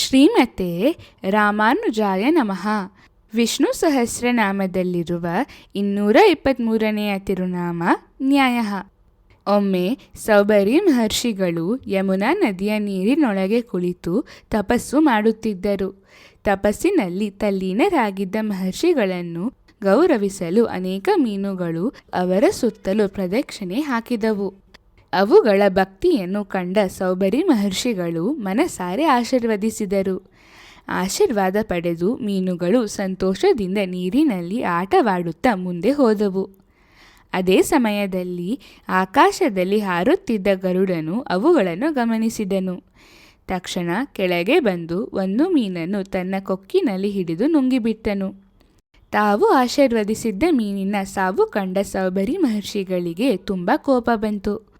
ಶ್ರೀಮತೆ ರಾಮಾನುಜಾಯ ನಮಃ. ವಿಷ್ಣು ಸಹಸ್ರನಾಮದಲ್ಲಿರುವ 223ನೆಯ ತಿರುನಾಮ ನ್ಯಾಯ. ಒಮ್ಮೆ ಸೌಬರಿ ಮಹರ್ಷಿಗಳು ಯಮುನಾ ನದಿಯ ನೀರಿನೊಳಗೆ ಕುಳಿತು ತಪಸ್ಸು ಮಾಡುತ್ತಿದ್ದರು. ತಪಸ್ಸಿನಲ್ಲಿ ತಲ್ಲೀನರಾಗಿದ್ದ ಮಹರ್ಷಿಗಳನ್ನು ಗೌರವಿಸಲು ಅನೇಕ ಮೀನುಗಳು ಅವರ ಸುತ್ತಲೂ ಪ್ರದಕ್ಷಿಣೆ ಹಾಕಿದವು. ಅವುಗಳ ಭಕ್ತಿಯನ್ನು ಕಂಡ ಸೌಬರಿ ಮಹರ್ಷಿಗಳು ಮನಸಾರೆ ಆಶೀರ್ವದಿಸಿದರು. ಆಶೀರ್ವಾದ ಪಡೆದು ಮೀನುಗಳು ಸಂತೋಷದಿಂದ ನೀರಿನಲ್ಲಿ ಆಟವಾಡುತ್ತಾ ಮುಂದೆ ಹೋದವು. ಅದೇ ಸಮಯದಲ್ಲಿ ಆಕಾಶದಲ್ಲಿ ಹಾರುತ್ತಿದ್ದ ಗರುಡನು ಅವುಗಳನ್ನು ಗಮನಿಸಿದನು. ತಕ್ಷಣ ಕೆಳಗೆ ಬಂದು ಒಂದು ಮೀನನ್ನು ತನ್ನ ಕೊಕ್ಕಿನಲ್ಲಿ ಹಿಡಿದು ನುಂಗಿಬಿಟ್ಟನು. ತಾವು ಆಶೀರ್ವದಿಸಿದ್ದ ಮೀನಿನ ಸಾವು ಕಂಡ ಸೌಬರಿ ಮಹರ್ಷಿಗಳಿಗೆ ತುಂಬ ಕೋಪ ಬಂತು.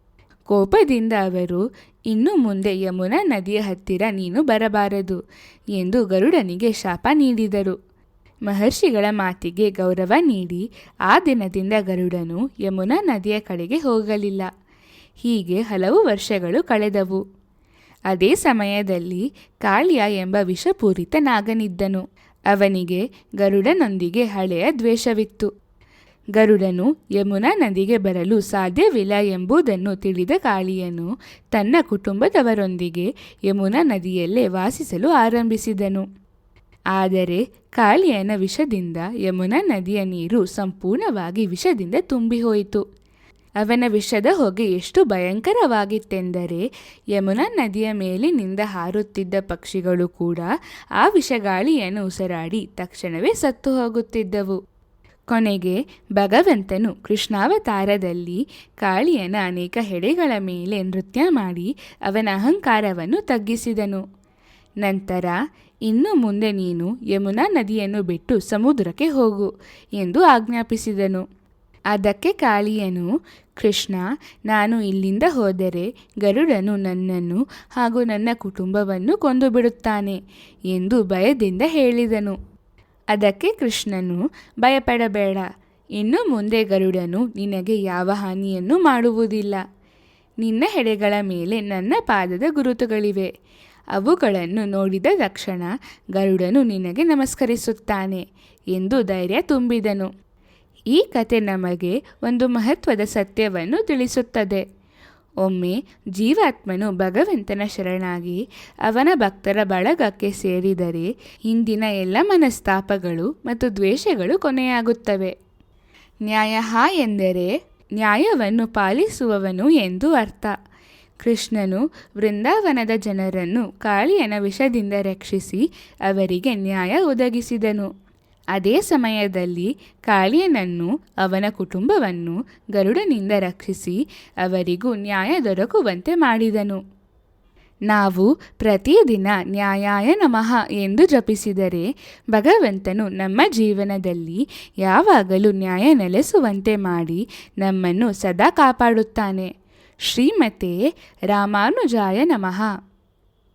ಕೋಪದಿಂದ ಅವರು, ಇನ್ನು ಮುಂದೆ ಯಮುನಾ ನದಿಯ ಹತ್ತಿರ ನೀನು ಬರಬಾರದು ಎಂದು ಗರುಡನಿಗೆ ಶಾಪ ನೀಡಿದರು. ಮಹರ್ಷಿಗಳ ಮಾತಿಗೆ ಗೌರವ ನೀಡಿ ಆ ದಿನದಿಂದ ಗರುಡನು ಯಮುನಾ ನದಿಯ ಕಡೆಗೆ ಹೋಗಲಿಲ್ಲ. ಹೀಗೆ ಹಲವು ವರ್ಷಗಳು ಕಳೆದವು. ಅದೇ ಸಮಯದಲ್ಲಿ ಕಾಳಿಯ ಎಂಬ ವಿಷಪೂರಿತ ನಾಗನಿದ್ದನು. ಅವನಿಗೆ ಗರುಡನೊಂದಿಗೆ ಹಳೆಯ ದ್ವೇಷವಿತ್ತು. ಗರುಡನು ಯಮುನಾ ನದಿಗೆ ಬರಲು ಸಾಧ್ಯವಿಲ್ಲ ಎಂಬುದನ್ನು ತಿಳಿದ ಕಾಳಿಯನು ತನ್ನ ಕುಟುಂಬದವರೊಂದಿಗೆ ಯಮುನಾ ನದಿಯಲ್ಲೇ ವಾಸಿಸಲು ಆರಂಭಿಸಿದನು. ಆದರೆ ಕಾಳಿಯನ ವಿಷದಿಂದ ಯಮುನಾ ನದಿಯ ನೀರು ಸಂಪೂರ್ಣವಾಗಿ ವಿಷದಿಂದ ತುಂಬಿ ಹೋಯಿತು. ಅವನ ವಿಷದ ಹೊಗೆ ಎಷ್ಟು ಭಯಂಕರವಾಗಿತ್ತೆಂದರೆ ಯಮುನಾ ನದಿಯ ಮೇಲಿನಿಂದ ಹಾರುತ್ತಿದ್ದ ಪಕ್ಷಿಗಳು ಕೂಡ ಆ ವಿಷಗಾಳಿಯನ್ನು ಉಸಿರಾಡಿ ತಕ್ಷಣವೇ ಸತ್ತು ಹೋಗುತ್ತಿದ್ದವು. ಕೊನೆಗೆ ಭಗವಂತನು ಕೃಷ್ಣಾವತಾರದಲ್ಲಿ ಕಾಳಿಯನ ಅನೇಕ ಹೆಡೆಗಳ ಮೇಲೆ ನೃತ್ಯ ಮಾಡಿ ಅವನ ಅಹಂಕಾರವನ್ನು ತಗ್ಗಿಸಿದನು. ನಂತರ ಇನ್ನು ಮುಂದೆ ನೀನು ಯಮುನಾ ನದಿಯನ್ನು ಬಿಟ್ಟು ಸಮುದ್ರಕ್ಕೆ ಹೋಗು ಎಂದು ಆಜ್ಞಾಪಿಸಿದನು. ಅದಕ್ಕೆ ಕಾಳಿಯನು, ಕೃಷ್ಣ, ನಾನು ಇಲ್ಲಿಂದ ಹೋದರೆ ಗರುಡನು ನನ್ನನ್ನು ಹಾಗೂ ನನ್ನ ಕುಟುಂಬವನ್ನು ಕೊಂದು ಬಿಡುತ್ತಾನೆ ಎಂದು ಭಯದಿಂದ ಹೇಳಿದನು. ಅದಕ್ಕೆ ಕೃಷ್ಣನು, ಭಯಪಡಬೇಡ, ಇನ್ನು ಮುಂದೆ ಗರುಡನು ನಿನಗೆ ಯಾವ ಹಾನಿಯನ್ನು ಮಾಡುವುದಿಲ್ಲ. ನಿನ್ನ ಹೆಡೆಗಳ ಮೇಲೆ ನನ್ನ ಪಾದದ ಗುರುತುಗಳಿವೆ. ಅವುಗಳನ್ನು ನೋಡಿದ ತಕ್ಷಣ ಗರುಡನು ನಿನಗೆ ನಮಸ್ಕರಿಸುತ್ತಾನೆ ಎಂದು ಧೈರ್ಯ ತುಂಬಿದನು. ಈ ಕತೆ ನಮಗೆ ಒಂದು ಮಹತ್ವದ ಸತ್ಯವನ್ನು ತಿಳಿಸುತ್ತದೆ. ಒಮ್ಮೆ ಜೀವಾತ್ಮನು ಭಗವಂತನ ಶರಣಾಗಿ ಅವನ ಭಕ್ತರ ಬಳಗಕ್ಕೆ ಸೇರಿದರೆ ಹಿಂದಿನ ಎಲ್ಲ ಮನಸ್ತಾಪಗಳು ಮತ್ತು ದ್ವೇಷಗಳು ಕೊನೆಯಾಗುತ್ತವೆ. ನ್ಯಾಯ ಎಂದರೆ ನ್ಯಾಯವನ್ನು ಪಾಲಿಸುವವನು ಎಂದು ಅರ್ಥ. ಕೃಷ್ಣನು ವೃಂದಾವನದ ಜನರನ್ನು ಕಾಳಿಯನ ವಿಷದಿಂದ ರಕ್ಷಿಸಿ ಅವರಿಗೆ ನ್ಯಾಯ ಒದಗಿಸಿದನು. ಅದೇ ಸಮಯದಲ್ಲಿ ಕಾಳಿಯನನ್ನು ಅವನ ಕುಟುಂಬವನ್ನು ಗರುಡನಿಂದ ರಕ್ಷಿಸಿ ಅವರಿಗೂ ನ್ಯಾಯ ದೊರಕುವಂತೆ ಮಾಡಿದನು. ನಾವು ಪ್ರತಿದಿನ ನ್ಯಾಯಾಯ ನಮಃ ಎಂದು ಜಪಿಸಿದರೆ ಭಗವಂತನು ನಮ್ಮ ಜೀವನದಲ್ಲಿ ಯಾವಾಗಲೂ ನ್ಯಾಯ ನೆಲೆಸುವಂತೆ ಮಾಡಿ ನಮ್ಮನ್ನು ಸದಾ ಕಾಪಾಡುತ್ತಾನೆ. ಶ್ರೀಮತೆ ರಾಮಾನುಜಾಯ ನಮಃ.